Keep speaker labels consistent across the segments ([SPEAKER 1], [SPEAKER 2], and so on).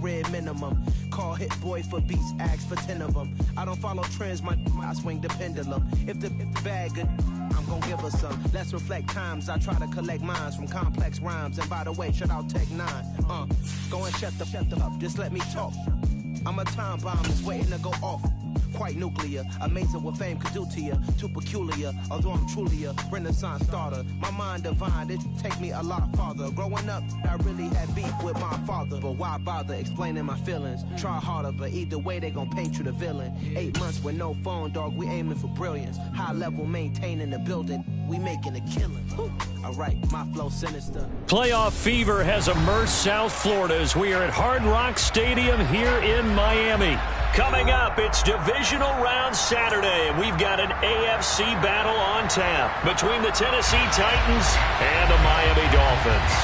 [SPEAKER 1] career minimum. Call hit boy for beats, ask for 10 of them. I don't follow trends, I swing the pendulum. If the bag good, I'm gon' give her some. Let's reflect times, I try to collect minds from complex rhymes. And by the way, shout out Tech 9. Go and shut the up, just let me talk. I'm a time bomb that's waiting to go off. Quite nuclear, amazing what fame could do to you. Too peculiar, although I'm truly a renaissance starter. My mind divine, it take me a lot farther. Growing up, I really had beef with my father. But why bother explaining my feelings? Try harder, but either way they gon' paint you the villain. 8 months with no phone, dog, we aiming for brilliance. High level maintaining the building, we making a killing. Alright, my flow sinister.
[SPEAKER 2] Playoff fever has immersed South Florida as we are at Hard Rock Stadium here in Miami. Coming up, it's divisional round Saturday, and we've got an AFC battle on tap between the Tennessee Titans and the Miami Dolphins.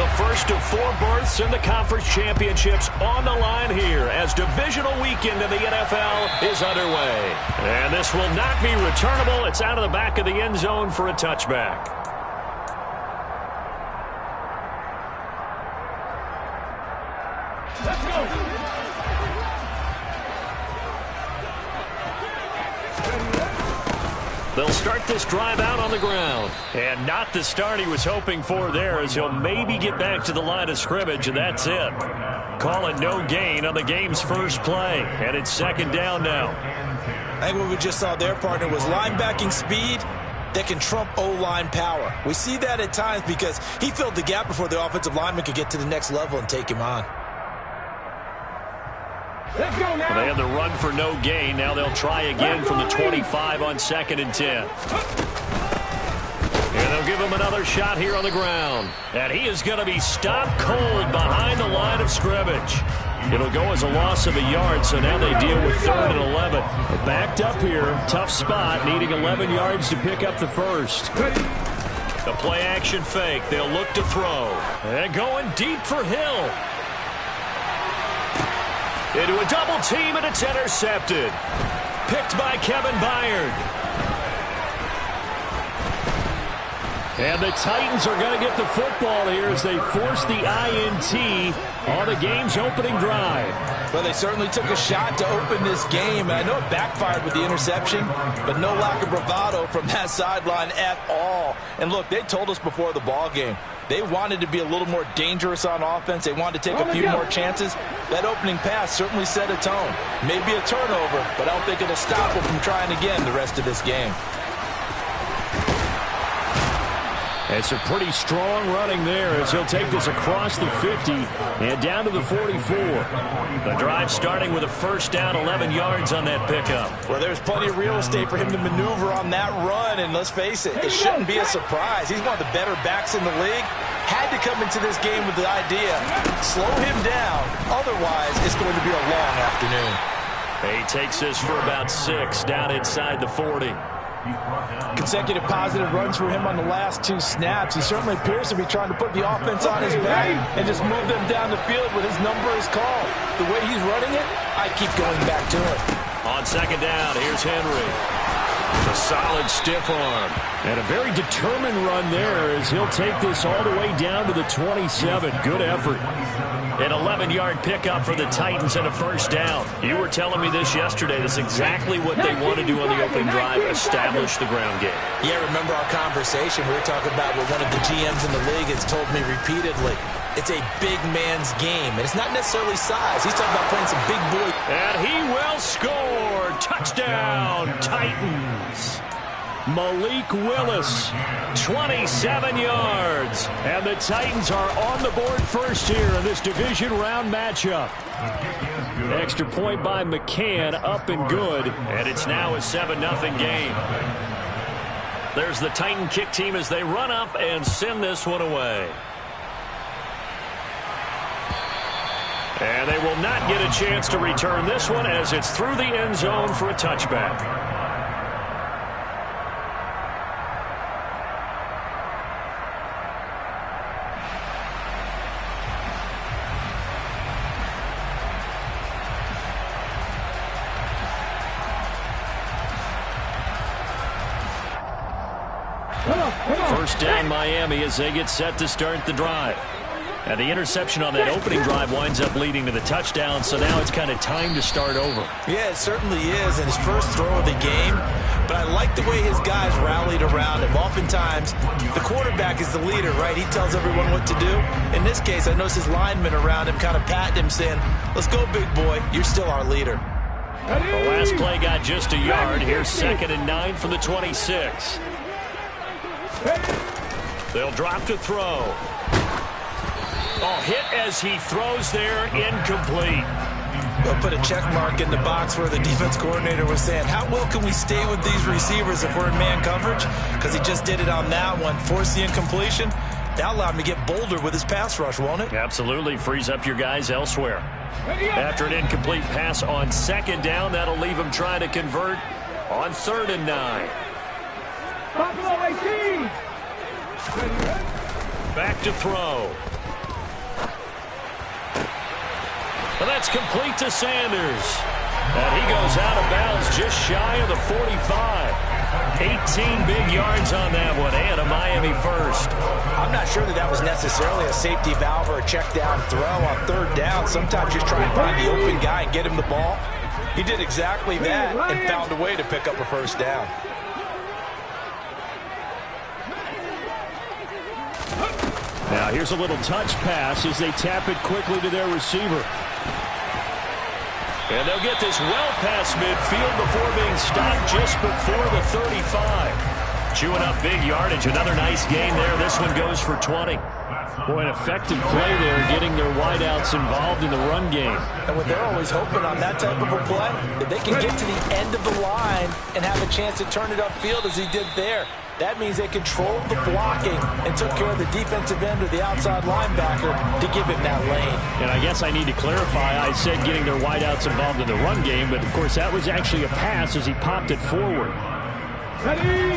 [SPEAKER 2] The first of 4 berths in the conference championships on the line here as divisional weekend in the NFL is underway. And this will not be returnable. It's out of the back of the end zone for a touchback.
[SPEAKER 3] Let's go.
[SPEAKER 2] They'll start this drive out on the ground. And not the start he was hoping for there, as he'll maybe get back to the line of scrimmage, and that's it. Call it no gain on the game's first play. And it's second down now.
[SPEAKER 4] I think what we just saw there, partner, was linebacking speed that can trump O-line power. We see that at times because he filled the gap before the offensive lineman could get to the next level and take him on.
[SPEAKER 3] Let's go now.
[SPEAKER 2] Well, they had the run for no gain. Now they'll try again from the 25 on 2nd and 10. And they'll give him another shot here on the ground. And he is going to be stopped cold behind the line of scrimmage. It'll go as a loss of a yard, so now they deal with 3rd and 11. Backed up here, tough spot, needing 11 yards to pick up the first. The play action fake. They'll look to throw. And going deep for Hill. Into a double team, and it's intercepted. Picked by Kevin Byard. And the Titans are going to get the football here as they force the INT on the game's opening drive.
[SPEAKER 4] Well, they certainly took a shot to open this game. And I know it backfired with the interception, but no lack of bravado from that sideline at all. And look, they told us before the ball game, they wanted to be a little more dangerous on offense. They wanted to take a few more chances. That opening pass certainly set a tone. Maybe a turnover, but I don't think it'll stop them from trying again the rest of this game.
[SPEAKER 2] It's a pretty strong running there as he'll take this across the 50 and down to the 44. The drive starting with a first down, 11 yards on that pickup.
[SPEAKER 4] Well, there's plenty of real estate for him to maneuver on that run, and let's face it, it shouldn't be a surprise. He's one of the better backs in the league. Had to come into this game with the idea, slow him down, otherwise it's going to be a long afternoon.
[SPEAKER 2] He takes this for about 6 down inside the 40.
[SPEAKER 4] Consecutive positive runs for him on the last 2 snaps. He certainly appears to be trying to put the offense on his back and just move them down the field when his number is called. The way he's running it, I keep going back to him.
[SPEAKER 2] On second down, here's Henry. A solid stiff arm. And a very determined run there as he'll take this all the way down to the 27. Good effort. An 11-yard pickup for the Titans and a first down. You were telling me this yesterday. That's exactly what they want to do on the opening drive, establish the ground game.
[SPEAKER 4] Yeah, remember our conversation. We were talking about what one of the GMs in the league has told me repeatedly. It's a big man's game, and it's not necessarily size. He's talking about playing some big boy.
[SPEAKER 2] And he will score. Touchdown, Titans. Malik Willis, 27 yards. And the Titans are on the board first here in this division round matchup. Extra point by McCann, up and good. And it's now a 7-0 game. There's the Titan kick team as they run up and send this one away. And they will not get a chance to return this one as it's through the end zone for a touchback. First down Miami as they get set to start the drive. And the interception on that opening drive winds up leading to the touchdown, so now it's kind of time to start over.
[SPEAKER 4] Yeah, it certainly is, and his first throw of the game. But I like the way his guys rallied around him. Oftentimes, the quarterback is the leader, right? He tells everyone what to do. In this case, I noticed his linemen around him kind of patting him, saying, let's go, big boy. You're still our leader.
[SPEAKER 2] The last play got just a yard. Here's 2nd and 9 from the 26. They'll drop to throw. Oh, hit as he throws there, incomplete.
[SPEAKER 4] They'll put a check mark in the box where the defense coordinator was saying, how well can we stay with these receivers if we're in man coverage? Because he just did it on that one. Force the incompletion. That'll allow him to get bolder with his pass rush, won't it?
[SPEAKER 2] Absolutely. Frees up your guys elsewhere. After an incomplete pass on 2nd down, that'll leave him trying to convert on 3rd and 9. Back to throw. Well, that's complete to Sanders. And he goes out of bounds just shy of the 45. 18 big yards on that one, and a Miami first.
[SPEAKER 4] I'm not sure that was necessarily a safety valve or a check down throw on 3rd down. Sometimes you try and find the open guy and get him the ball. He did exactly that and found a way to pick up a first down.
[SPEAKER 2] Now here's a little touch pass as they tap it quickly to their receiver. And they'll get this well past midfield before being stopped just before the 35. Chewing up big yardage. Another nice gain there. This one goes for 20. Boy, an effective play there, getting their wideouts involved in the run game.
[SPEAKER 4] And what they're always hoping on that type of a play, that they can get to the end of the line and have a chance to turn it upfield as he did there. That means they controlled the blocking and took care of the defensive end or the outside linebacker to give him that lane.
[SPEAKER 2] And I guess I need to clarify, I said getting their wideouts involved in the run game, but of course that was actually a pass as he popped it forward.
[SPEAKER 3] Ready?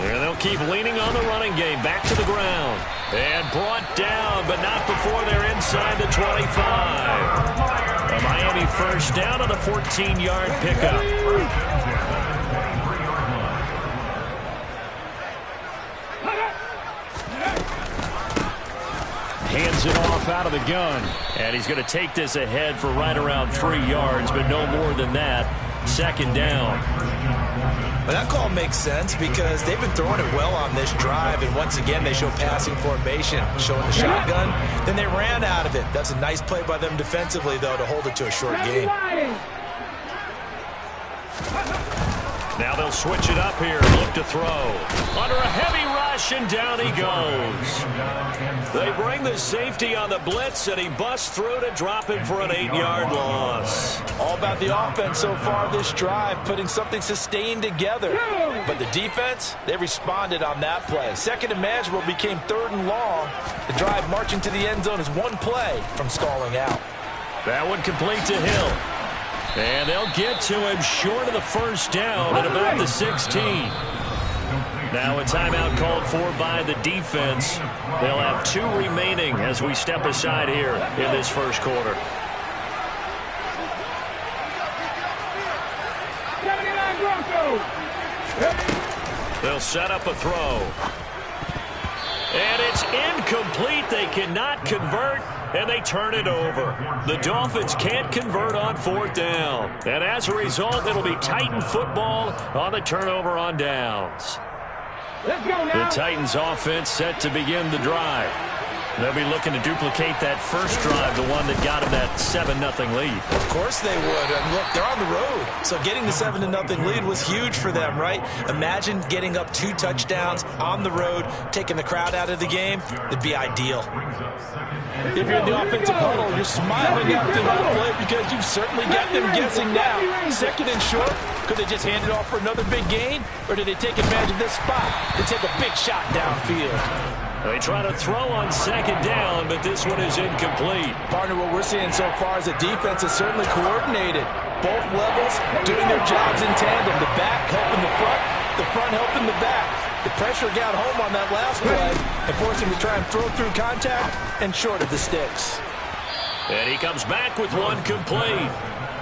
[SPEAKER 2] And they'll keep leaning on the running game. Back to the ground. And brought down, but not before they're inside the 25. A Miami first down on the 14-yard pickup. Hands it off out of the gun. And he's going to take this ahead for right around 3 yards, but no more than that. 2nd down.
[SPEAKER 4] But that call makes sense because they've been throwing it well on this drive, and once again they show passing formation, showing the shotgun. Then they ran out of it. That's a nice play by them defensively, though, to hold it to a short gain.
[SPEAKER 2] Now they'll switch it up here. Look to throw. Under a heavy rush, and down he goes. They bring the safety on the blitz, and he busts through to drop him for an 8-yard loss.
[SPEAKER 4] All about the offense so far this drive, putting something sustained together. But the defense, they responded on that play. 2nd and manageable became 3rd and long. The drive marching to the end zone is one play from stalling out.
[SPEAKER 2] That one complete to Hill. And they'll get to him short of the first down at about the 16. Now a timeout called for by the defense. They'll have 2 remaining as we step aside here in this first quarter. They'll set up a throw. And it's incomplete. They cannot convert, and they turn it over. The Dolphins can't convert on 4th down. And as a result, it'll be Titan football on the turnover on downs.
[SPEAKER 3] Let's go now.
[SPEAKER 2] The Titans offense set to begin the drive. They'll be looking to duplicate that first drive, the one that got them that 7-0 lead.
[SPEAKER 4] Of course they would. And look, they're on the road. So getting the 7-0 lead was huge for them, right? Imagine getting up 2 touchdowns on the road, taking the crowd out of the game. It'd be ideal. If you're in the offensive huddle, you're smiling after that play because you've certainly got them guessing now. 2nd and short. Could they just hand it off for another big gain? Or did they take advantage of this spot to take a big shot downfield?
[SPEAKER 2] They try to throw on 2nd down, but this one is incomplete.
[SPEAKER 4] Partner, what we're seeing so far is the defense is certainly coordinated. Both levels doing their jobs in tandem. The back helping the front helping the back. The pressure got home on that last play and forced him to try and throw through contact and short of the sticks.
[SPEAKER 2] And he comes back with one complete.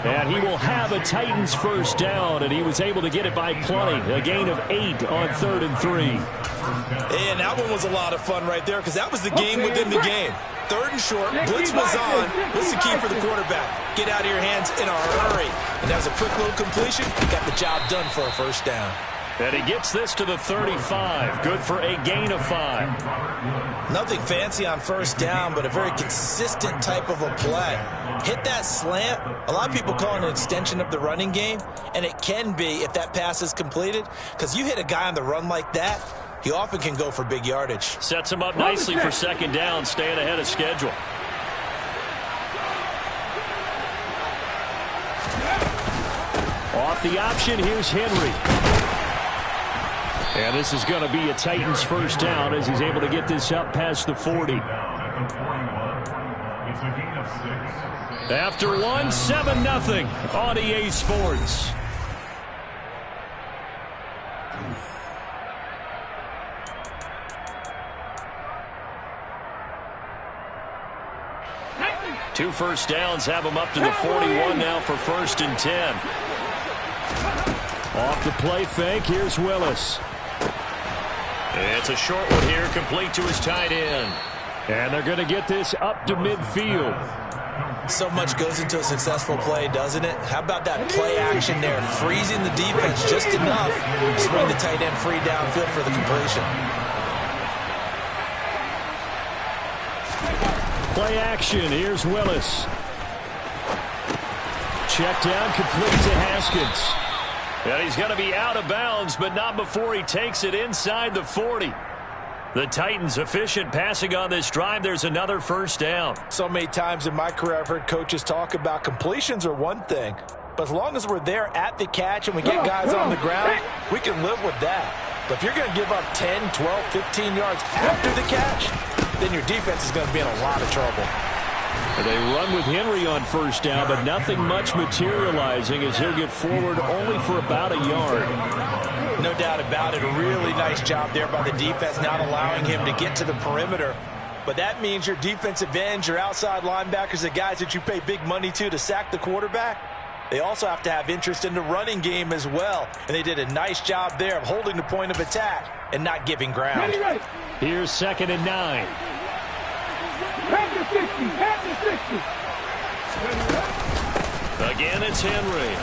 [SPEAKER 2] And he will have a Titans first down, and he was able to get it by plenty. A gain of 8 on 3rd and 3.
[SPEAKER 4] And that one was a lot of fun right there because that was the game within the game. 3rd and short, blitz was on. What's the key for the quarterback? Get out of your hands in a hurry. And that was a quick little completion. Got the job done for a first down.
[SPEAKER 2] And he gets this to the 35. Good for a gain of 5.
[SPEAKER 4] Nothing fancy on first down, but a very consistent type of a play. Hit that slant. A lot of people call it an extension of the running game, and it can be if that pass is completed, because you hit a guy on the run like that, he often can go for big yardage.
[SPEAKER 2] Sets him up nicely for 2nd down, staying ahead of schedule. Off the option, here's Henry. And this is going to be a Titans first down as he's able to get this up past the 40. After one, 7-0 on EA Sports. Two first downs have him up to the 41 now for 1st and 10. Off the play fake, here's Willis. It's a short one here, complete to his tight end. And they're going to get this up to midfield.
[SPEAKER 4] So much goes into a successful play, doesn't it? How about that play action there? Freezing the defense just enough to bring the tight end free downfield for the completion.
[SPEAKER 2] Play action, here's Willis. Check down, complete to Haskins. And he's going to be out of bounds, but not before he takes it inside the 40. The Titans efficient passing on this drive. There's another first down.
[SPEAKER 4] So many times in my career I've heard coaches talk about completions are one thing, but as long as we're there at the catch and we get guys on the ground, we can live with that. But if you're going to give up 10, 12, 15 yards after the catch, then your defense is going to be in a lot of trouble.
[SPEAKER 2] They run with Henry on first down, but nothing much materializing as he'll get forward only for about a yard.
[SPEAKER 4] No doubt about it. A really nice job there by the defense, not allowing him to get to the perimeter. But that means your defensive ends, your outside linebackers, the guys that you pay big money to sack the quarterback, they also have to have interest in the running game as well. And they did a nice job there of holding the point of attack and not giving ground.
[SPEAKER 2] Here's 2nd and 9. Again, it's Henry.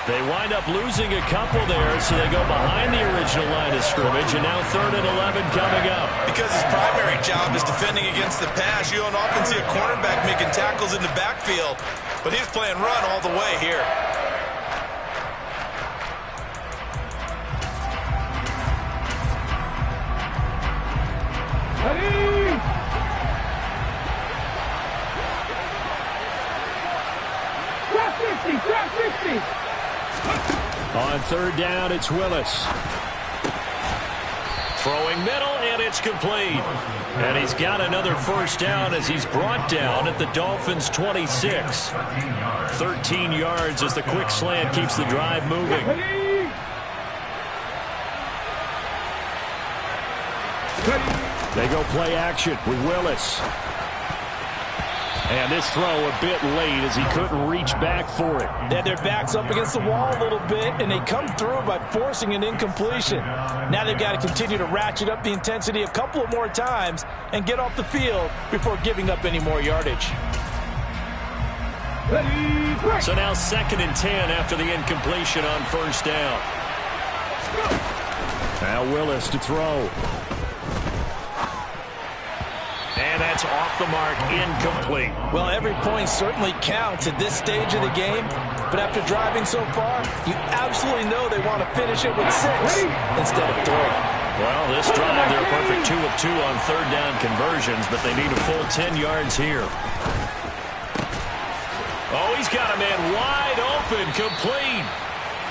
[SPEAKER 2] They wind up losing a couple there, so they go behind the original line of scrimmage, and now 3rd and 11 coming up.
[SPEAKER 4] Because his primary job is defending against the pass, you don't often see a cornerback making tackles in the backfield, but he's playing run all the way here.
[SPEAKER 2] On 3rd down, it's Willis. Throwing middle, and it's complete. And he's got another first down as he's brought down at the Dolphins' 26. 13 yards as the quick slant keeps the drive moving. They go play action with Willis. And this throw a bit late as he couldn't reach back for it.
[SPEAKER 4] They had their backs up against the wall a little bit, and they come through by forcing an incompletion. Now they've got to continue to ratchet up the intensity a couple of more times and get off the field before giving up any more yardage.
[SPEAKER 2] So now 2nd and 10 after the incompletion on first down. Now Willis to throw. And that's off the mark, incomplete.
[SPEAKER 4] Well, every point certainly counts at this stage of the game, but after driving so far, you absolutely know they want to finish it with 6 instead of 3.
[SPEAKER 2] Well, this drive, they're perfect 2 of 2 on 3rd down conversions, but they need a full 10 yards here. Oh, he's got a man wide open, complete.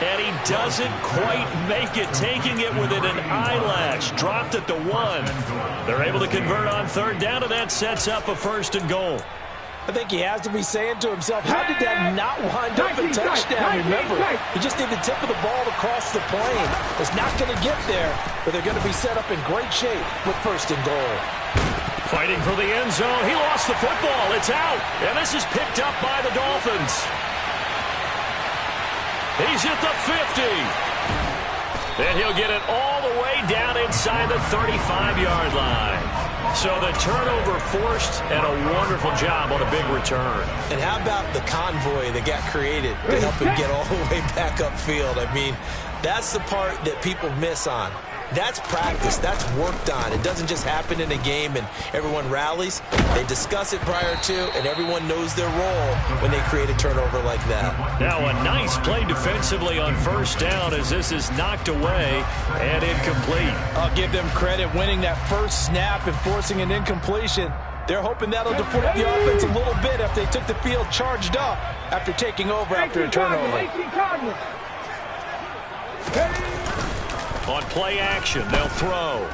[SPEAKER 2] And he doesn't quite make it, taking it within an eyelash. Dropped at the 1. They're able to convert on 3rd down, and that sets up a 1st and goal.
[SPEAKER 4] I think he has to be saying to himself, how did that not wind up a touchdown? Remember, he just need the tip of the ball to cross the plane. It's not going to get there, but they're going to be set up in great shape with 1st and goal.
[SPEAKER 2] Fighting for the end zone. He lost the football. It's out. And this is picked up by the Dolphins. He's at the 50. And he'll get it all the way down inside the 35-yard line. So the turnover forced, and a wonderful job on a big return.
[SPEAKER 4] And how about the convoy that got created to help him get all the way back upfield? I mean, that's the part that people miss on. That's practice. That's worked on. It doesn't just happen in a game and everyone rallies. They discuss it prior to, and everyone knows their role when they create a turnover like that.
[SPEAKER 2] Now a nice play defensively on first down as this is knocked away and incomplete.
[SPEAKER 4] I'll give them credit winning that first snap and forcing an incompletion. They're hoping that'll deflect the offense a little bit if they took the field charged up after taking over after a turnover.
[SPEAKER 2] On play action, they'll throw.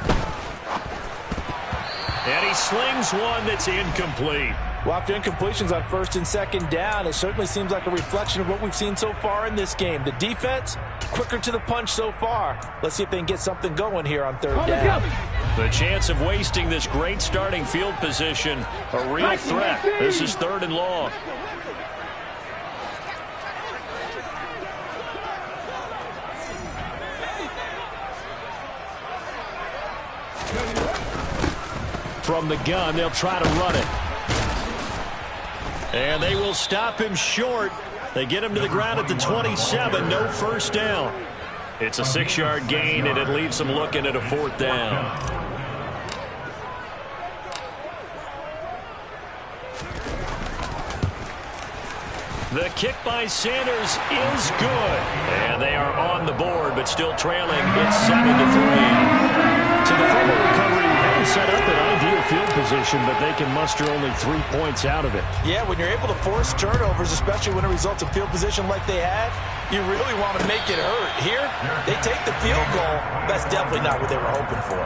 [SPEAKER 2] And he slings one that's incomplete.
[SPEAKER 4] Well, after incompletions on first and second down, it certainly seems like a reflection of what we've seen so far in this game. The defense, quicker to the punch so far. Let's see if they can get something going here on third down.
[SPEAKER 2] The chance of wasting this great starting field position, a real threat. This is 3rd and long. From the gun, they'll try to run it. And they will stop him short. They get him to the ground at the 27. No first down. It's a 6-yard gain, and it leaves them looking at a 4th down. The kick by Sanders is good. And they are on the board, but still trailing. It's 7-3. So the fumble recovery hadn't set up an ideal field position, but they can muster only 3 points out of it.
[SPEAKER 4] Yeah, when you're able to force turnovers, especially when it results in field position like they had, you really want to make it hurt. Here, they take the field goal. That's definitely not what they were hoping for.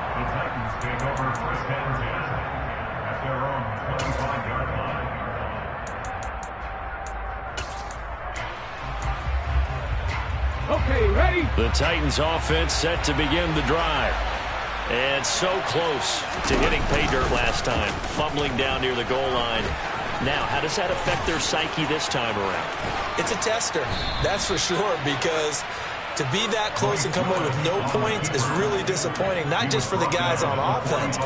[SPEAKER 3] Okay, ready?
[SPEAKER 2] The Titans offense set to begin the drive. And so close to hitting pay dirt last time, fumbling down near the goal line. Now, how does that affect their psyche this time around?
[SPEAKER 4] It's a tester, that's for sure, because to be that close and come away with no points is really disappointing, not just for the guys on offense,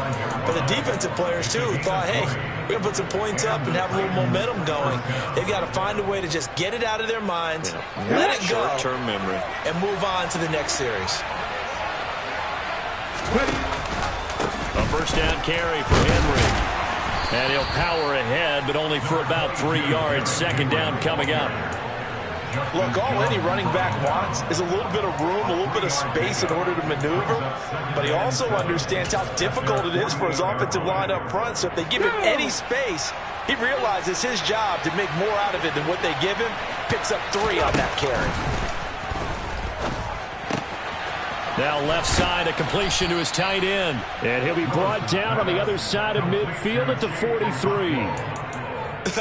[SPEAKER 4] but the defensive players, too, who thought, hey, we're going to put some points up and have a little momentum going. They've got to find a way to just get it out of their minds, let it go,
[SPEAKER 2] short-term memory,
[SPEAKER 4] and move on to the next series.
[SPEAKER 2] A first down carry for Henry. And he'll power ahead, but only for about 3 yards. 2nd down coming up.
[SPEAKER 4] Look, all any running back wants is a little bit of room, a little bit of space in order to maneuver. But he also understands how difficult it is for his offensive line up front. So if they give him any space, he realizes his job to make more out of it than what they give him. Picks up 3 on that carry.
[SPEAKER 2] Now left side, a completion to his tight end. And he'll be brought down on the other side of midfield at the 43.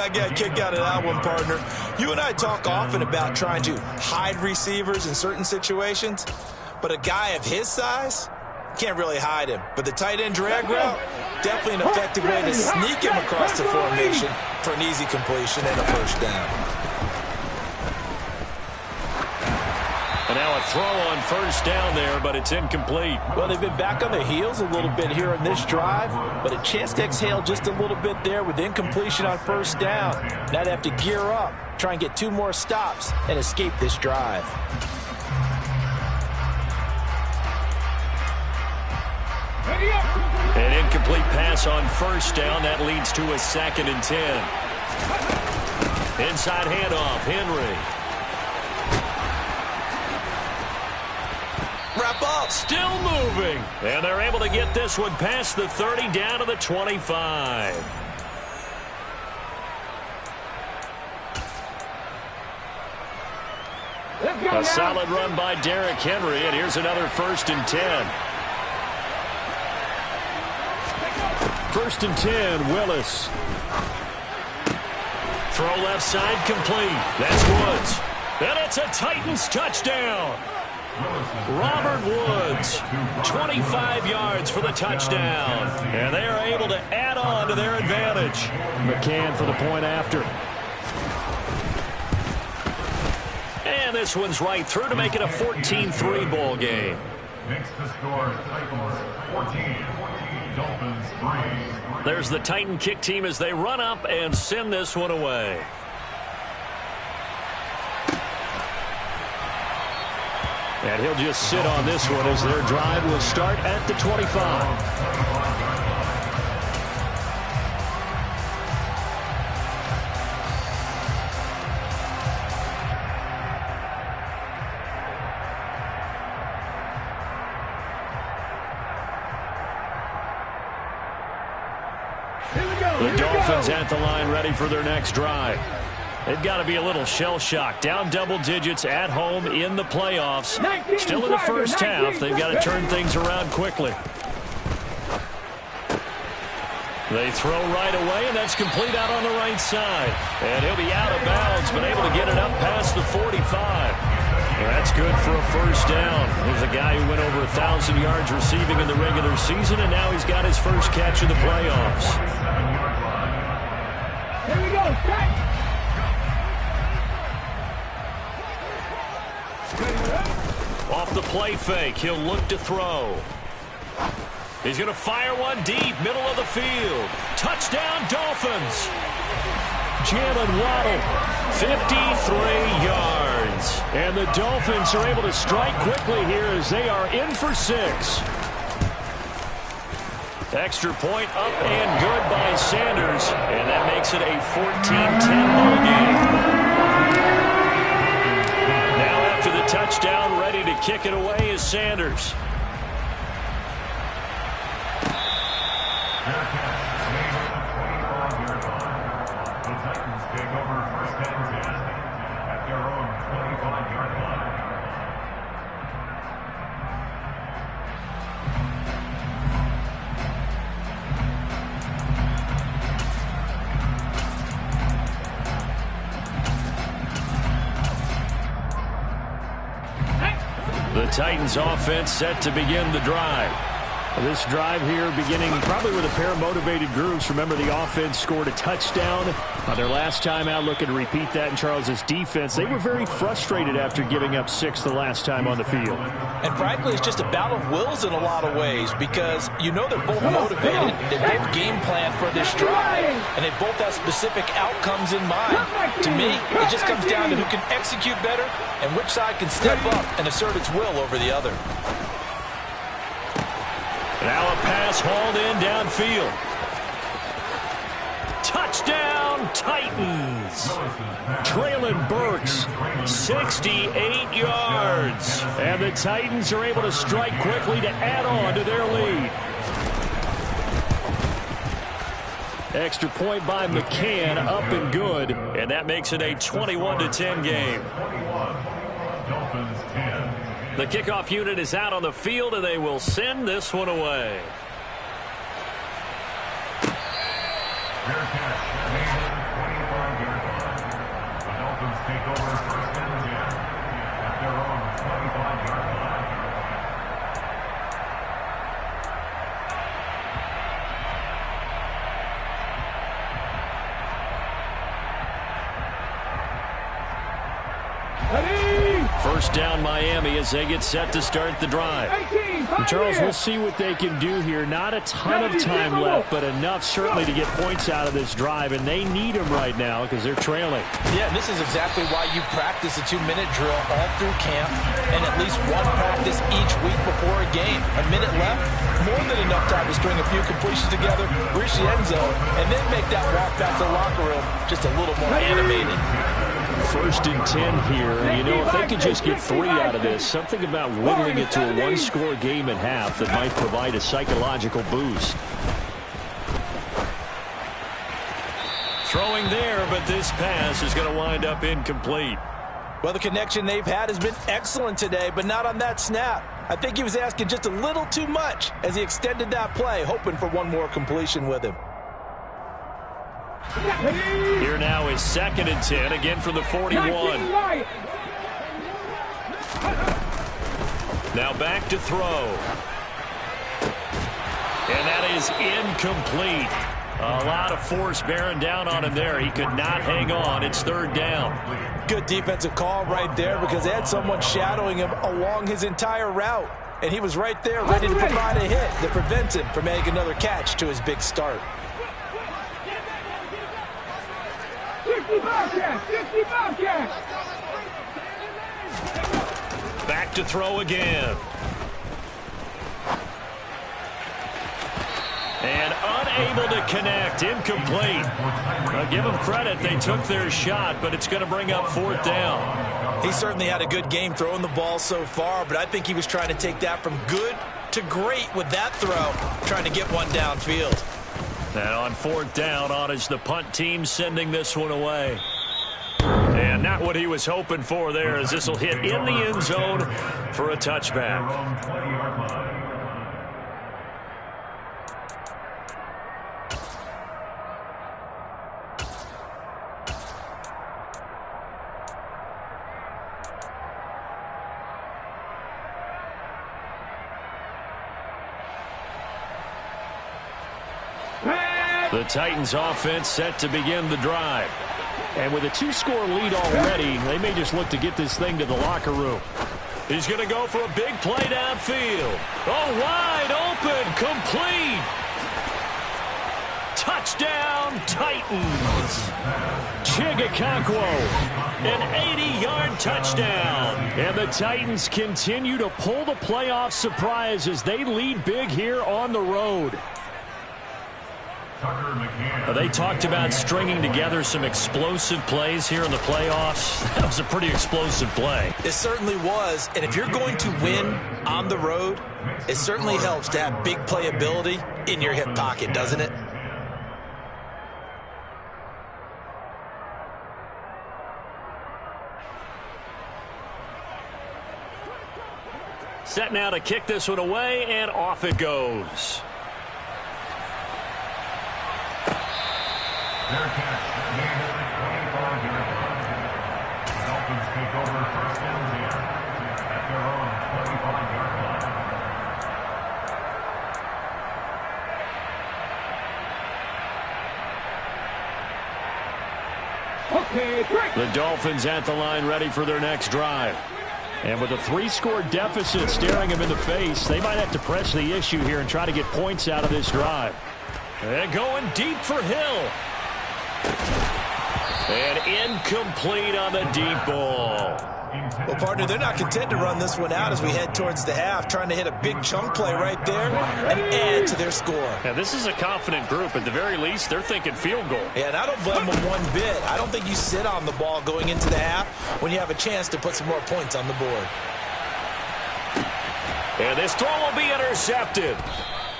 [SPEAKER 4] I got a kick out of that one, partner. You and I talk often about trying to hide receivers in certain situations. But a guy of his size, can't really hide him. But the tight end drag route, definitely an effective way to sneak him across the formation for an easy completion and a first down.
[SPEAKER 2] And now a throw on first down there, but it's incomplete.
[SPEAKER 4] Well, they've been back on their heels a little bit here on this drive, but a chance to exhale just a little bit there with incompletion on first down. Now they have to gear up, try and get 2 more stops, and escape this drive.
[SPEAKER 2] An incomplete pass on first down. That leads to a 2nd and 10. Inside handoff, Henry.
[SPEAKER 4] Wrap up.
[SPEAKER 2] Still moving. And they're able to get this one past the 30 down to the 25. A solid run by Derrick Henry, and here's another 1st and 10. 1st and 10, Willis. Throw left side complete. That's Woods. And it's a Titans touchdown. Robert Woods, 25 yards for the touchdown. And they are able to add on to their advantage.
[SPEAKER 5] McCann for the point after.
[SPEAKER 2] And this one's right through to make it a 14-3 ball game.
[SPEAKER 6] Next to score, Titans 14, Dolphins 3.
[SPEAKER 2] There's the Titan kick team as they run up and send this one away.
[SPEAKER 5] And he'll just sit on this one as their drive will start at the 25.
[SPEAKER 2] The Dolphins at the line ready for their next drive. They've got to be a little shell-shocked. Down double digits at home in the playoffs. Still in the first half. They've got to turn things around quickly. They throw right away, and that's complete out on the right side. And he'll be out of bounds, but able to get it up past the 45. That's good for a first down. He's a guy who went over 1,000 yards receiving in the regular season, and now he's got his first catch in the playoffs.
[SPEAKER 3] Here we go, catch!
[SPEAKER 2] Off the play fake, he'll look to throw. He's going to fire one deep, middle of the field. Touchdown, Dolphins. Jalen Waddle, 53 yards. And the Dolphins are able to strike quickly here as they are in for 6. Extra point up and good by Sanders. And that makes it a 14-10 ball game. Now after the touchdown, ready to kick it away is Sanders. The Titans offense set to begin the drive.
[SPEAKER 5] This drive here beginning probably with a pair of motivated groups. Remember, the offense scored a touchdown on their last time out. Looking to repeat that in Charles's defense. They were very frustrated after giving up 6 the last time on the field.
[SPEAKER 4] And frankly, it's just a battle of wills in a lot of ways because you know they're both motivated. They both game plan for this drive, and they both have specific outcomes in mind. To me, it just comes down to who can execute better and which side can step up and assert its will over the other.
[SPEAKER 2] Now a pass hauled in downfield. Touchdown, Titans. Traylon Burks, 68 yards.
[SPEAKER 5] And the Titans are able to strike quickly to add on to their lead. Extra point by McCann, up and good.
[SPEAKER 2] And that makes it a 21-10 game.
[SPEAKER 6] Dolphins 10.
[SPEAKER 2] The kickoff unit is out on the field, and they will send this one away.
[SPEAKER 6] Fair catch, made at the 25-yard line. The Dolphins take over first and 10 at their own 25-yard line.
[SPEAKER 5] First down Miami as they get set to start the drive. And Charles, we'll see what they can do here. Not a ton of time left, but enough certainly to get points out of this drive, and they need them right now because they're trailing.
[SPEAKER 4] Yeah, and this is exactly why you practice a 2-minute drill all through camp and at least one practice each week before a game. A minute left, more than enough time to string a few completions together, reach the end zone, and then make that walk back to the locker room just a little more animated.
[SPEAKER 5] First and 10 here. You know, if they could just get 3 out of this, something about whittling it to a 1-score game at half that might provide a psychological boost.
[SPEAKER 2] Throwing there, but this pass is going to wind up incomplete.
[SPEAKER 4] Well, the connection they've had has been excellent today, but not on that snap. I think he was asking just a little too much as he extended that play, hoping for one more completion with him.
[SPEAKER 2] Here now is 2nd and 10, again from the 41. Now back to throw. And that is incomplete. A lot of force bearing down on him there. He could not hang on. It's third down.
[SPEAKER 4] Good defensive call right there because they had someone shadowing him along his entire route. And he was right there ready to provide a hit to prevent him from making another catch to his big start.
[SPEAKER 3] 65 catch.
[SPEAKER 2] Back to throw again. And unable to connect. Incomplete. Give them credit. They took their shot, but it's going to bring up fourth down.
[SPEAKER 4] He certainly had a good game throwing the ball so far, but I think he was trying to take that from good to great with that throw, trying to get one downfield.
[SPEAKER 2] And on fourth down, on is the punt team sending this one away. And not what he was hoping for there, as this will hit in the end zone for a touchback. The Titans offense set to begin the drive. And with a 2-score lead already, they may just look to get this thing to the locker room. He's going to go for a big play downfield. Oh, wide open, complete. Touchdown, Titans. Chigakonkwo, an 80-yard touchdown. And the Titans continue to pull the playoff surprise as they lead big here on the road. They talked about stringing together some explosive plays here in the playoffs. That was a pretty explosive play.
[SPEAKER 4] It certainly was. And if you're going to win on the road, it certainly helps to have big playability in your hip pocket, doesn't it?
[SPEAKER 2] Set now to kick this one away, and off it goes.
[SPEAKER 6] Their catch made it 25-yard line. The Dolphins take over first and 10 at their own 25-yard line.
[SPEAKER 2] The Dolphins at the line ready for their next drive. And with a 3-score deficit staring them in the face, they might have to press the issue here and try to get points out of this drive. And going deep for Hill. And incomplete on the deep ball.
[SPEAKER 4] Well, partner, they're not content to run this one out as we head towards the half, trying to hit a big chunk play right there and add to their score.
[SPEAKER 2] Yeah, this is a confident group. At the very least, they're thinking field goal.
[SPEAKER 4] Yeah, and I don't blame them one bit. I don't think you sit on the ball going into the half when you have a chance to put some more points on the board.
[SPEAKER 2] And this throw will be intercepted.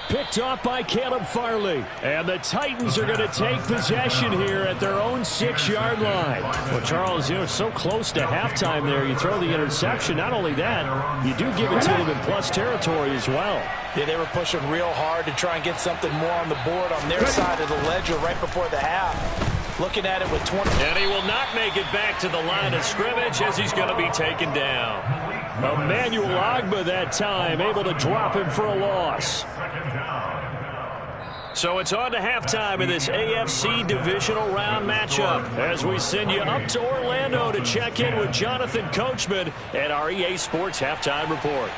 [SPEAKER 2] Picked off by Caleb Farley. And the Titans are going to take possession here at their own 6-yard line. Well, Charles, you know, so close to halftime there. You throw the interception. Not only that, you do give it to them in plus territory as well.
[SPEAKER 4] Yeah, they were pushing real hard to try and get something more on the board on their side of the ledger right before the half. Looking at it with 20.
[SPEAKER 2] And he will not make it back to the line of scrimmage as he's going to be taken down. Emmanuel Ogbah that time able to drop him for a loss. So it's on to halftime in this AFC divisional round matchup as we send you up to Orlando to check in with Jonathan Coachman at our EA Sports Halftime Report.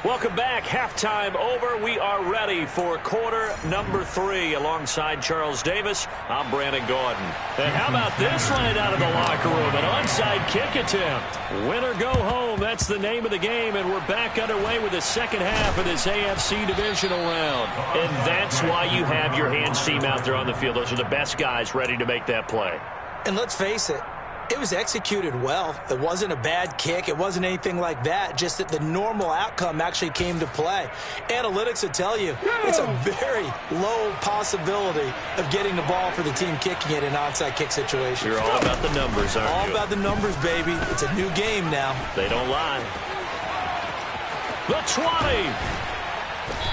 [SPEAKER 2] Welcome back. Halftime over. We are ready for quarter number 3 alongside Charles Davis. I'm Brandon Gordon. And how about this right out of the locker room? An onside kick attempt. Win or go home. That's the name of the game. And we're back underway with the second half of this AFC divisional round. And that's why you have your hands team out there on the field. Those are the best guys ready to make that play.
[SPEAKER 4] And let's face it, it was executed well. It wasn't a bad kick. It wasn't anything like that. Just that the normal outcome actually came to play. Analytics will tell you it's a very low possibility of getting the ball for the team kicking it in an onside kick situation.
[SPEAKER 2] You're all about the numbers, aren't you?
[SPEAKER 4] All about the numbers, baby. It's a new game now.
[SPEAKER 2] They don't lie. The 20.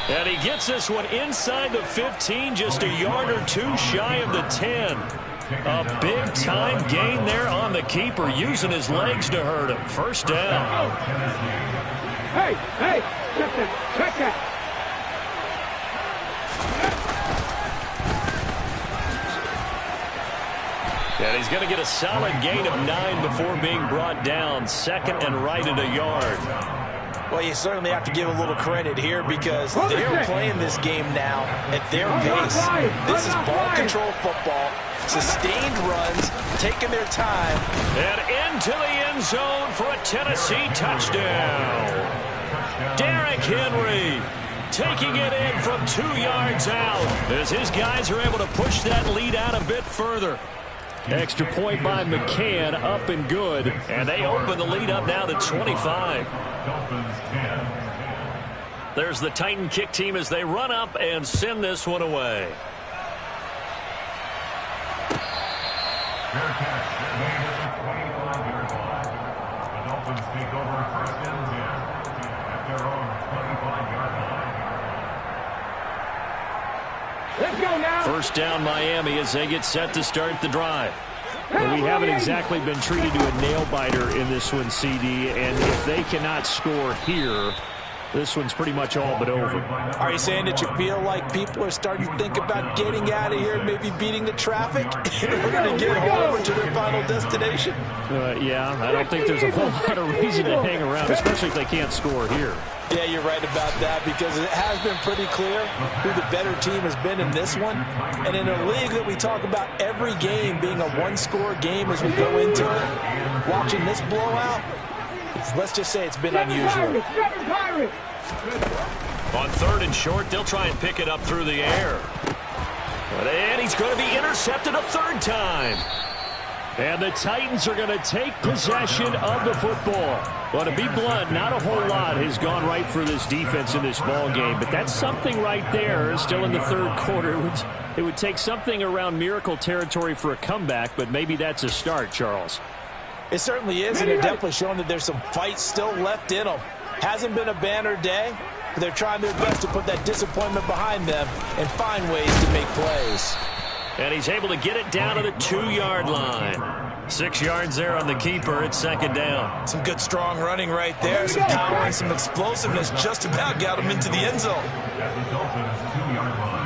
[SPEAKER 2] And he gets this one inside the 15, just a yard or two shy of the 10. A big-time gain there on the keeper, using his legs to hurt him. First down.
[SPEAKER 3] Hey, check that.
[SPEAKER 2] And he's going to get a solid gain of 9 before being brought down. Second and right at a yard.
[SPEAKER 4] Well, you certainly have to give a little credit here because they're playing this game now at their pace. This is ball control football, sustained runs, taking their time.
[SPEAKER 2] And into the end zone for a Tennessee touchdown. Derrick Henry taking it in from 2 yards out as his guys are able to push that lead out a bit further. Extra point by McCann, up and good. And they open the lead up now to 25. There's the Titan kick team as they run up and send this one away.
[SPEAKER 6] Fair catch. Made at the 25-yard line. The Dolphins take over 1st and 10 at their own 25-yard line.
[SPEAKER 3] Let's go now.
[SPEAKER 2] First down Miami as they get set to start the drive. But we haven't exactly been treated to a nail-biter in this one, CD. And if they cannot score here, this one's pretty much all but over.
[SPEAKER 4] Are you saying that you feel like people are starting to think about getting out of here and maybe beating the traffic in order to get over to their final destination?
[SPEAKER 2] Yeah, I don't think there's a whole lot of reason to hang around, especially if they can't score here.
[SPEAKER 4] Yeah, you're right about that because it has been pretty clear who the better team has been in this one. And in a league that we talk about every game being a one-score game as we go into it, watching this blowout, let's just say it's been unusual.
[SPEAKER 2] On 3rd and short, they'll try and pick it up through the air. And he's going to be intercepted a 3rd time. And the Titans are going to take possession of the football. Well, to be blunt, not a whole lot has gone right for this defense in this ball game, but that's something right there. Still in the 3rd quarter. It would take something around miracle territory for a comeback, but maybe that's a start, Charles.
[SPEAKER 4] It certainly is, and they're definitely showing that there's some fight still left in them. Hasn't been a banner day, but they're trying their best to put that disappointment behind them and find ways to make plays.
[SPEAKER 2] And he's able to get it down to the 2-yard line. 6 yards there on the keeper. It's 2nd down.
[SPEAKER 4] Some good strong running right there. Some power and some explosiveness just about got him into the end zone.
[SPEAKER 6] At the Dolphins' 2-yard line.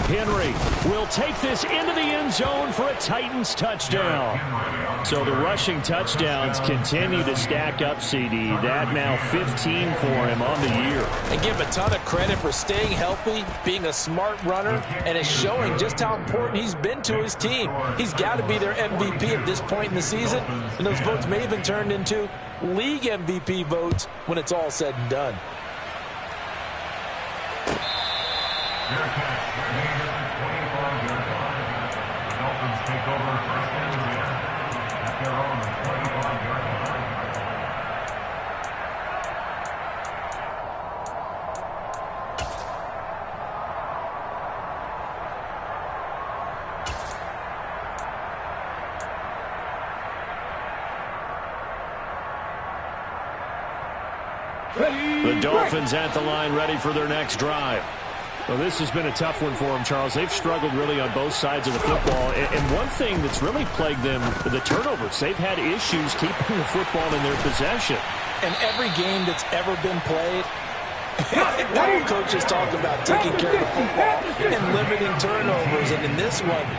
[SPEAKER 2] Henry will take this into the end zone for a Titans touchdown. So the rushing touchdowns continue to stack up, CD. That now 15 for him on the year.
[SPEAKER 4] And give him a ton of credit for staying healthy, being a smart runner, and it's showing just how important he's been to his team. He's got to be their MVP at this point in the season, and those votes may even turn into league MVP votes when it's all said and done.
[SPEAKER 6] Take over 1st and 10 at their own 25-yard
[SPEAKER 2] line. The Dolphins at the line, ready for their next drive. Well, this has been a tough one for them, Charles. They've struggled really on both sides of the football. And one thing that's really plagued them, the turnovers. They've had issues keeping the football in their possession.
[SPEAKER 4] And every game that's ever been played, all coaches talk about taking care of the football and limiting turnovers. And in this one,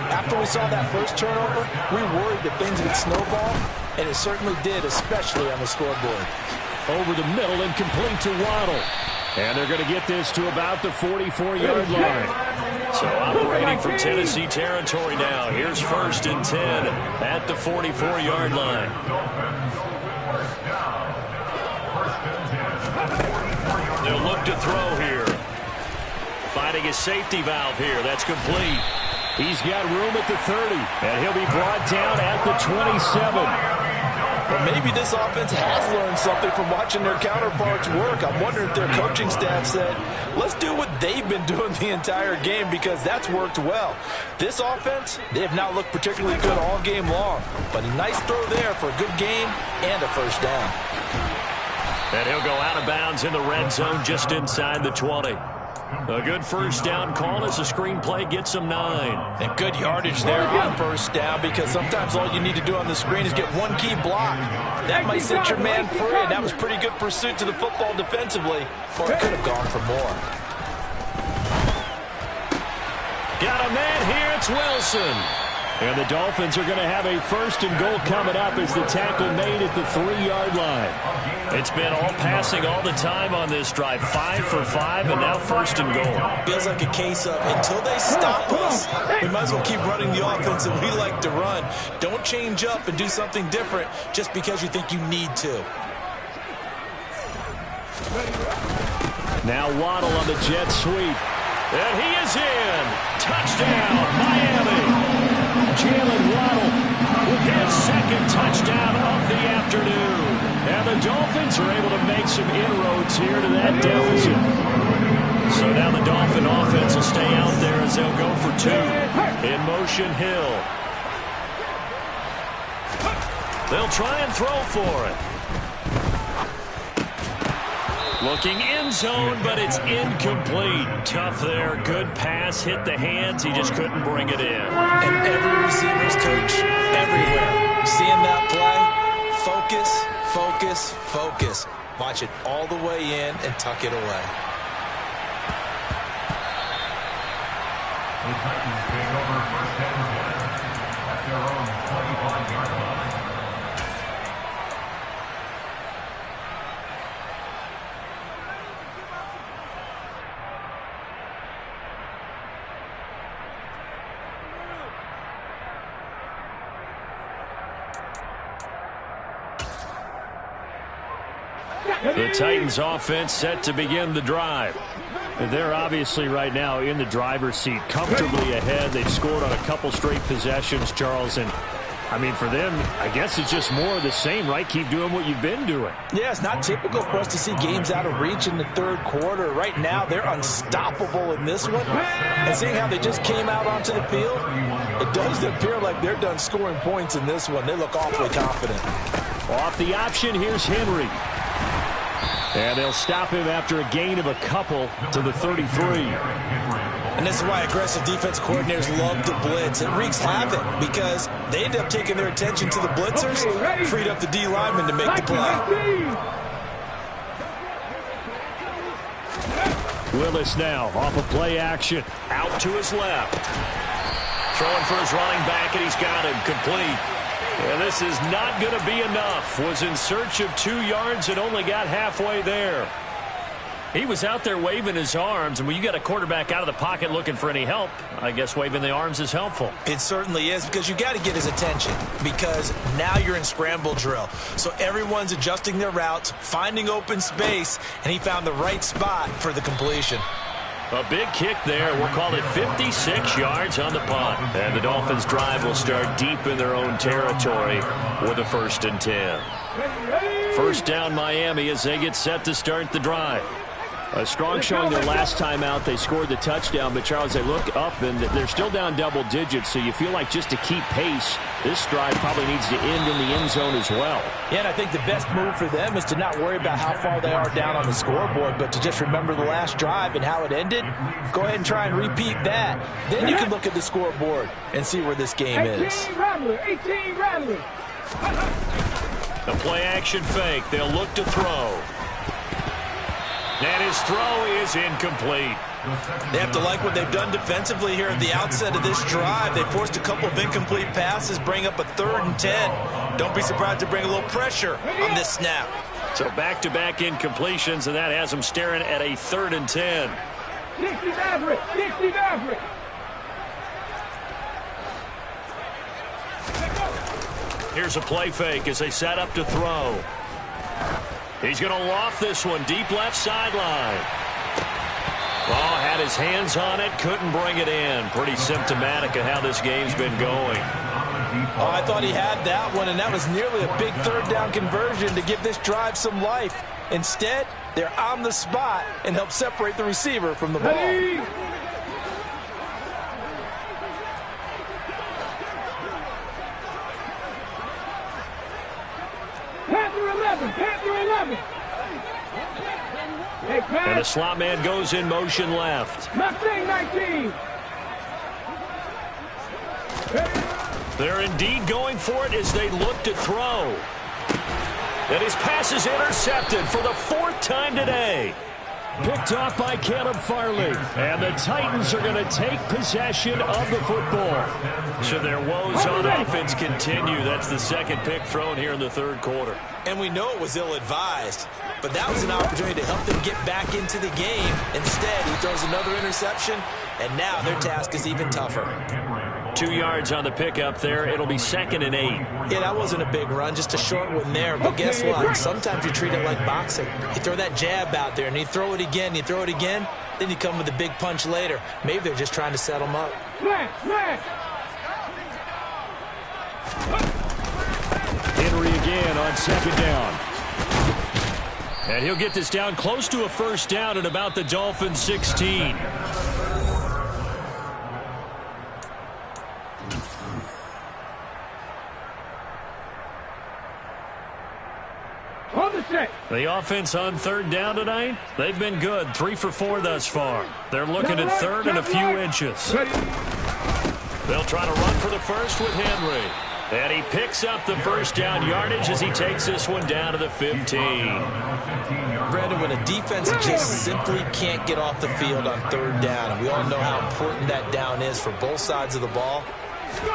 [SPEAKER 4] after we saw that first turnover, we worried that things would snowball, and it certainly did, especially on the scoreboard.
[SPEAKER 2] Over the middle and complete to Waddle. And they're going to get this to about the 44-yard line. So operating from Tennessee territory now. Here's 1st and 10 at the 44-yard line. They'll look to throw here. Finding a safety valve here. That's complete. He's got room at the 30. And he'll be brought down at the 27.
[SPEAKER 4] But maybe this offense has learned something from watching their counterparts work. I'm wondering if their coaching staff said, let's do what they've been doing the entire game because that's worked well. This offense, they have not looked particularly good all game long. But a nice throw there for a good game and a 1st down.
[SPEAKER 2] And he'll go out of bounds in the red zone just inside the 20. A good first down call as the screenplay gets him 9.
[SPEAKER 4] And good yardage there on first down, because sometimes all you need to do on the screen is get one key block. That might set your man free, and that was pretty good pursuit to the football defensively. Or it could have gone for more.
[SPEAKER 2] Got a man here, it's Wilson. And the Dolphins are going to have a first and goal coming up as the tackle made at the 3-yard line. It's been all passing all the time on this drive. 5 for 5, and now first and goal.
[SPEAKER 4] Feels like a case of until they stop us, we might as well keep running the offense that we like to run. Don't change up and do something different just because you think you need to.
[SPEAKER 2] Now Waddle on the jet sweep. And he is in. Touchdown, Miami. Jalen Waddle with his second touchdown of the afternoon. And the Dolphins are able to make some inroads here to that deficit. So now the Dolphin offense will stay out there as they'll go for 2. In motion, Hill. They'll try and throw for it. Looking end zone, but it's incomplete. Tough there. Good pass. Hit the hands. He just couldn't bring it in.
[SPEAKER 4] And every receiver's coach everywhere. Seeing that play, focus, focus, focus. Watch it all the way in and tuck it away.
[SPEAKER 6] The Titans take over first and 10 at their own 25-yard line.
[SPEAKER 2] The Titans offense set to begin the drive. They're obviously right now in the driver's seat, comfortably ahead. They've scored on a couple straight possessions, Charles. And, I mean, for them, I guess it's just more of the same, right? Keep doing what you've been doing.
[SPEAKER 4] Yeah, it's not typical for us to see games out of reach in the third quarter. Right now, they're unstoppable in this one. And seeing how they just came out onto the field, it does appear like they're done scoring points in this one. They look awfully confident.
[SPEAKER 2] Off the option, here's Henry. And they'll stop him after a gain of a couple to the 33.
[SPEAKER 4] And this is why aggressive defense coordinators love to blitz. It wreaks havoc because they end up taking their attention to the blitzers, freed up the D lineman to make the play.
[SPEAKER 2] Willis now off of play action. Out to his left. Throwing for his running back, and he's got him complete. And this is not going to be enough. Was in search of 2 yards and only got halfway there. He was out there waving his arms, and when you got a quarterback out of the pocket looking for any help, I guess waving the arms is helpful.
[SPEAKER 4] It certainly is, because you got to get his attention, because now you're in scramble drill. So everyone's adjusting their routes, finding open space, and he found the right spot for the completion.
[SPEAKER 2] A big kick there. We'll call it 56 yards on the punt. And the Dolphins' drive will start deep in their own territory with a 1st and 10. First down Miami as they get set to start the drive. A strong showing their last time out. They scored the touchdown, but Charles, they look up and they're still down double digits, so you feel like just to keep pace, this drive probably needs to end in the end zone as well.
[SPEAKER 4] Yeah, and I think the best move for them is to not worry about how far they are down on the scoreboard, but to just remember the last drive and how it ended. Go ahead and try and repeat that. Then you can look at the scoreboard and see where this game is.
[SPEAKER 3] 18 Rattler.
[SPEAKER 2] The play action fake. They'll look to throw. And his throw is incomplete.
[SPEAKER 4] They have to like what they've done defensively here at the outset of this drive. They forced a couple of incomplete passes, bring up a 3rd and 10. Don't be surprised to bring a little pressure on this snap.
[SPEAKER 2] So back-to-back incompletions, and that has them staring at a 3rd and 10.
[SPEAKER 3] 60 Maverick. 60 Maverick.
[SPEAKER 2] Here's a play fake as they set up to throw. He's going to loft this one deep left sideline. Oh, had his hands on it, couldn't bring it in. Pretty symptomatic of how this game's been going.
[SPEAKER 4] Oh, I thought he had that one, and that was nearly a big 3rd down conversion to give this drive some life. Instead, they're on the spot and help separate the receiver from the ball.
[SPEAKER 3] Hey. Panther 11. Panther 11.
[SPEAKER 2] And the slot man goes in motion left.
[SPEAKER 3] Mustang 19.
[SPEAKER 2] They're indeed going for it as they look to throw. And his pass is intercepted for the 4th time today. Picked off by Caleb Farley. And the Titans are going to take possession of the football. So their woes on offense continue. That's the 2nd pick thrown here in the 3rd quarter.
[SPEAKER 4] And we know it was ill-advised, but that was an opportunity to help them get back into the game. Instead, he throws another interception, and now their task is even tougher.
[SPEAKER 2] 2 yards on the pickup there. It'll be 2nd and 8.
[SPEAKER 4] Yeah, that wasn't a big run, just a short one there. But guess what? Sometimes you treat it like boxing. You throw that jab out there, and you throw it again, you throw it again, then you come with a big punch later. Maybe they're just trying to set them up.
[SPEAKER 2] Henry again on 2nd down. And he'll get this down close to a 1st down at about the Dolphins' 16. The offense on 3rd down tonight, they've been good. 3 for 4 thus far. They're looking at 3rd and a few inches. They'll try to run for the 1st with Henry. And he picks up the 1st down yardage as he takes this one down to the 15.
[SPEAKER 4] Brandon, when a defense just simply can't get off the field on 3rd down, and we all know how important that down is for both sides of the ball,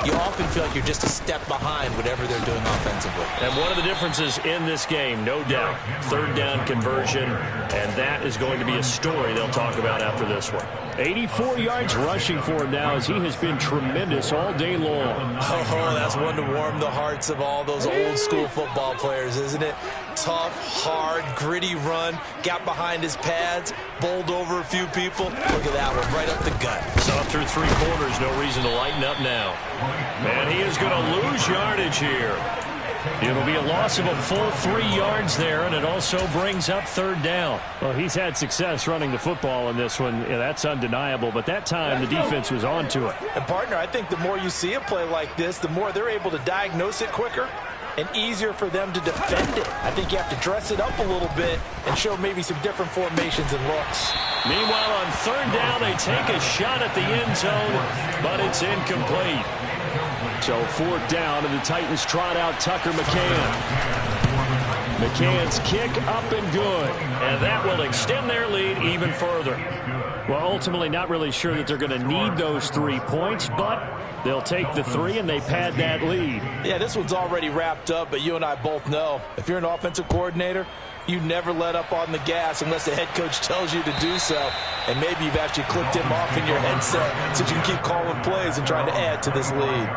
[SPEAKER 4] you often feel like you're just a step behind whatever they're doing offensively.
[SPEAKER 2] And one of the differences in this game, no doubt, 3rd down conversion, and that is going to be a story they'll talk about after this one. 84 yards rushing for him now as he has been tremendous all day long.
[SPEAKER 4] Oh, that's one to warm the hearts of all those old school football players, isn't it? Tough, hard, gritty run, got behind his pads, bowled over a few people. Look at that one, right up the gut.
[SPEAKER 2] So up through 3 quarters, no reason to lighten up now. And he is going to lose yardage here. It'll be a loss of a full 3 yards there, and it also brings up 3rd down.
[SPEAKER 5] Well, he's had success running the football in this one. Yeah, that's undeniable, but that time the defense was onto it.
[SPEAKER 4] And, partner, I think the more you see a play like this, the more they're able to diagnose it quicker and easier for them to defend it. I think you have to dress it up a little bit and show maybe some different formations and looks.
[SPEAKER 2] Meanwhile, on 3rd down, they take a shot at the end zone, but it's incomplete.
[SPEAKER 5] So 4th down, and the Titans trot out Tucker McCann. McCann's kick up and good.
[SPEAKER 2] And that will extend their lead even further.
[SPEAKER 5] Well, ultimately not really sure that they're going to need those 3 points, but they'll take the 3 and they pad that lead.
[SPEAKER 4] Yeah, this one's already wrapped up, but you and I both know if you're an offensive coordinator, you never let up on the gas unless the head coach tells you to do so. And maybe you've actually clicked him off in your headset so you can keep calling plays and trying to add to this lead.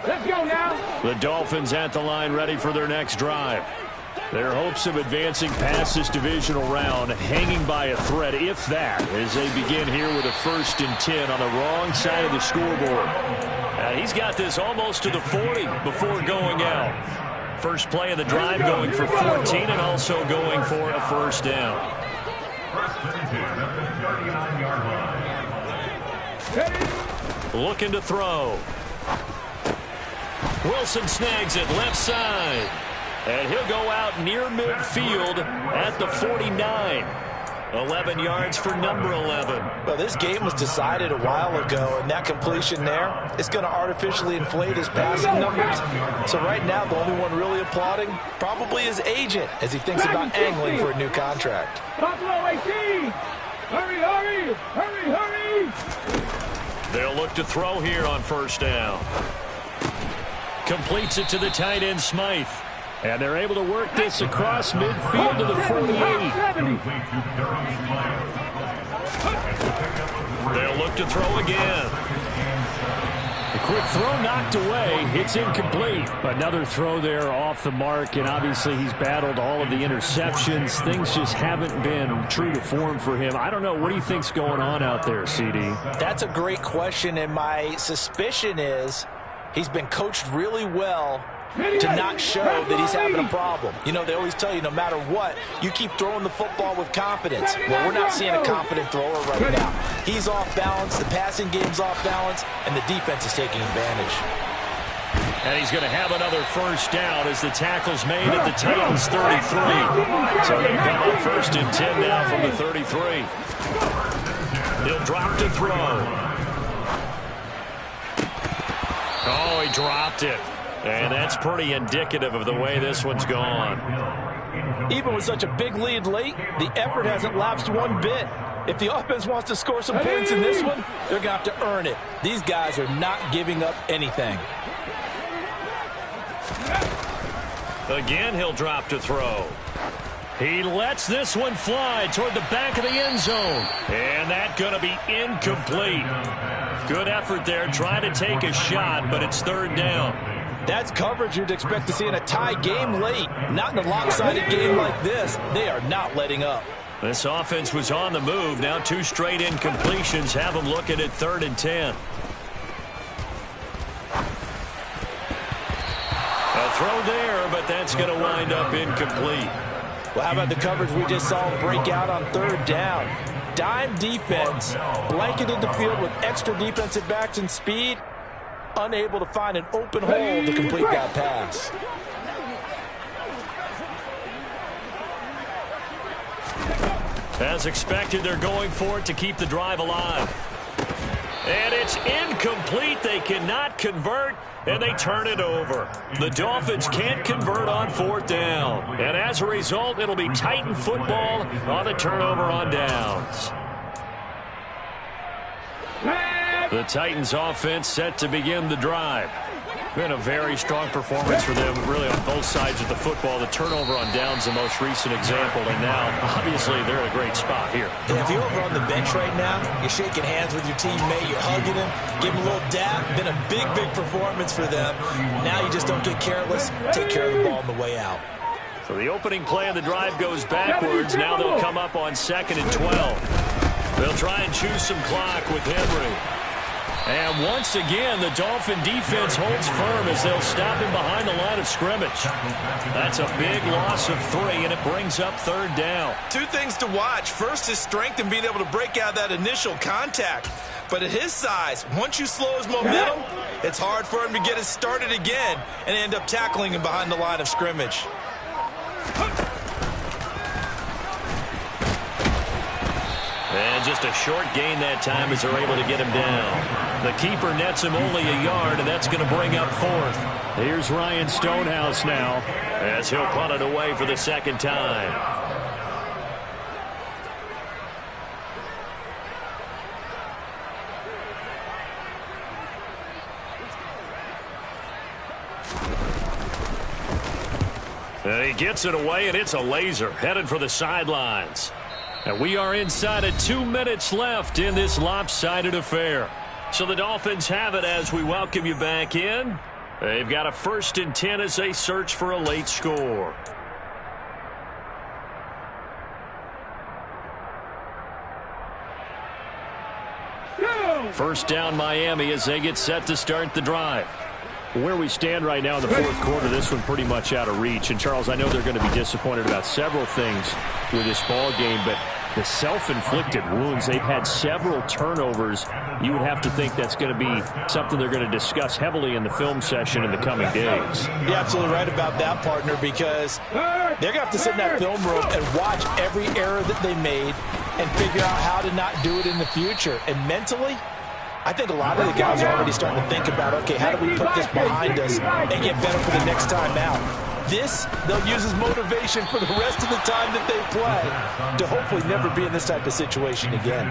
[SPEAKER 3] Let's go now.
[SPEAKER 5] The Dolphins at the line ready for their next drive. Their hopes of advancing past this divisional round hanging by a thread, if that, as they begin here with a 1st and 10 on the wrong side of the scoreboard.
[SPEAKER 2] He's got this almost to the 40 before going out. First play of the drive going for 14 and also going for a 1st down.
[SPEAKER 6] 1st and 10 at the 39-yard line.
[SPEAKER 2] Looking to throw. Wilson snags it left side. And he'll go out near midfield at the 49. 11 yards for number 11.
[SPEAKER 4] Well, this game was decided a while ago, and that completion there is going to artificially inflate his passing numbers. So right now, the only one really applauding probably his agent as he thinks about angling for a new contract.
[SPEAKER 3] Buffalo 18. Hurry, hurry, hurry, hurry.
[SPEAKER 2] They'll look to throw here on 1st down. Completes it to the tight end, Smythe. And they're able to work this across midfield to the 48. They'll look to throw again.
[SPEAKER 5] A quick throw knocked away. It's incomplete. Another throw there off the mark, and obviously he's battled all of the interceptions. Things just haven't been true to form for him. I don't know. What do you think's going on out there, CD?
[SPEAKER 4] That's a great question, and my suspicion is he's been coached really well to not show that he's having a problem. You know, they always tell you no matter what, you keep throwing the football with confidence. Well, we're not seeing a confident thrower right now. He's off balance, the passing game's off balance, and the defense is taking advantage.
[SPEAKER 2] And he's going to have another first down as the tackle's made at the Titans' 33. So they come up 1st and 10 now from the 33. He'll drop to throw. Oh, he dropped it. And that's pretty indicative of the way this one's gone.
[SPEAKER 4] Even with such a big lead late, the effort hasn't lapsed one bit. If the offense wants to score some points in this one, they're going to have to earn it. These guys are not giving up anything.
[SPEAKER 2] Again, he'll drop to throw. He lets this one fly toward the back of the end zone. And that's going to be incomplete. Good effort there, trying to take a shot, but it's 3rd down.
[SPEAKER 4] That's coverage you'd expect to see in a tie game late. Not in a lopsided game like this. They are not letting up.
[SPEAKER 2] This offense was on the move. Now 2 straight incompletions have them looking at 3rd and 10. A throw there, but that's going to wind up incomplete.
[SPEAKER 4] Well, how about the coverage we just saw break out on 3rd down? Dime defense, blanketed the field with extra defensive backs and speed, unable to find an open hole to complete that pass.
[SPEAKER 2] As expected, they're going for it to keep the drive alive. And it's incomplete. They cannot convert, and they turn it over. The Dolphins can't convert on 4th down. And as a result, it'll be Titan football on the turnover on downs. The Titans offense set to begin the drive. Been a very strong performance for them, really, on both sides of the football. The turnover on downs, the most recent example, and now, obviously, they're in a great spot here.
[SPEAKER 4] And if you're over on the bench right now, you're shaking hands with your teammate, you're hugging him, give him a little dap. Been a big, big performance for them. Now you just don't get careless. Take care of the ball on the way out.
[SPEAKER 2] So the opening play of the drive goes backwards. Now they'll come up on 2nd and 12. They'll try and choose some clock with Henry. And once again, the Dolphin defense holds firm as they'll stop him behind the line of scrimmage. That's a big loss of 3, and it brings up 3rd down.
[SPEAKER 4] 2 things to watch. First, his strength in being able to break out that initial contact. But at his size, once you slow his momentum, it's hard for him to get it started again and end up tackling him behind the line of scrimmage.
[SPEAKER 2] And just a short gain that time as they're able to get him down. The keeper nets him only a yard, and that's going to bring up 4th. Here's Ryan Stonehouse now as he'll punt it away for the 2nd time. And he gets it away, and it's a laser headed for the sidelines. And we are inside of 2 minutes left in this lopsided affair. So the Dolphins have it as we welcome you back in. They've got a 1st and 10 as they search for a late score. First down Miami as they get set to start the drive. Where we stand right now in the 4th quarter, this one pretty much out of reach. And, Charles, I know they're going to be disappointed about several things with this ball game, but the self-inflicted wounds, they've had several turnovers. You would have to think that's going to be something they're going to discuss heavily in the film session in the coming days.
[SPEAKER 4] You're absolutely right about that, partner, because they're going to have to sit in that film room and watch every error that they made and figure out how to not do it in the future. And mentally, I think a lot of the guys are already starting to think about, okay, how do we put this behind us and get better for the next time out? This, they'll use as motivation for the rest of the time that they play to hopefully never be in this type of situation again.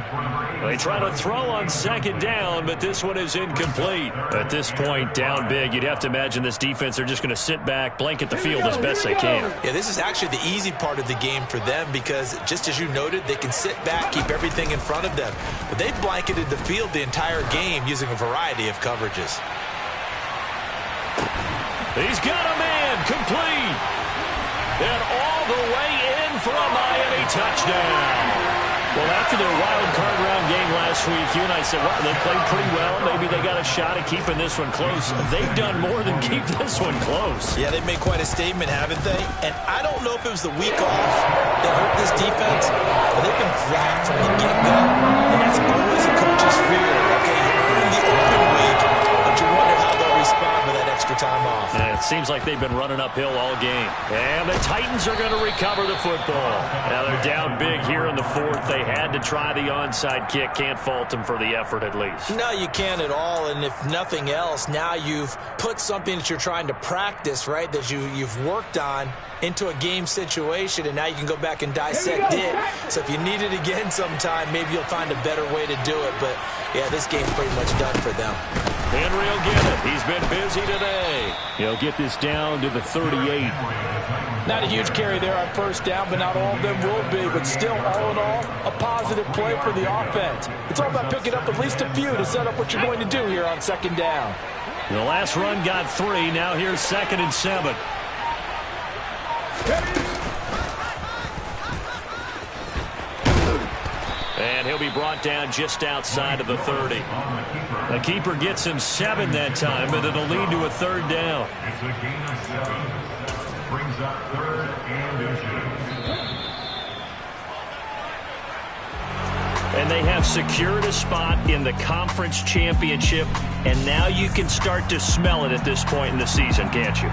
[SPEAKER 2] They try to throw on 2nd down, but this one is incomplete. At this point, down big, you'd have to imagine this defense, they're just going to sit back, blanket the field as best they can.
[SPEAKER 4] Yeah, this is actually the easy part of the game for them because, just as you noted, they can sit back, keep everything in front of them. But they've blanketed the field the entire game using a variety of coverages.
[SPEAKER 2] He's got a man, complete. And all the way in for a Miami touchdown. Well, after their wild card round game last week, you and I said, well, they played pretty well. Maybe they got a shot at keeping this one close. They've done more than keep this one close.
[SPEAKER 4] Yeah, they've made quite a statement, haven't they? And I don't know if it was the week off that hurt this defense, but they've been flat from the get-go. And that's always a coach's fear. Okay, you earn the open week, but you wonder how they'll respond with that extra time off.
[SPEAKER 2] And it seems like they've been running uphill all game. And the Titans are going to recover the football. Now they're down big here in the fourth. They had to try the onside kick. Can't fault them for the effort at least.
[SPEAKER 4] No, you can't at all. And if nothing else, now you've put something that you're trying to practice, right, that you've worked on into a game situation, and now you can go back and dissect it. So if you need it again sometime, maybe you'll find a better way to do it. But, yeah, this game's pretty much done for them.
[SPEAKER 2] Henry will get it. He's been busy today. He'll get this down to the 38.
[SPEAKER 4] Not a huge carry there on first down, but not all of them will be. But still, all in all, a positive play for the offense. It's all about picking up at least a few to set up what you're going to do here on second down.
[SPEAKER 2] The last run got 3. Now here's 2nd and 7. And he'll be brought down just outside of the 30. The keeper gets him 7 that time, but it'll lead to a 3rd down.
[SPEAKER 6] It's a gain of 7. Brings up 3rd and inches.
[SPEAKER 2] And they have secured a spot in the conference championship, and now you can start to smell it at this point in the season, can't you?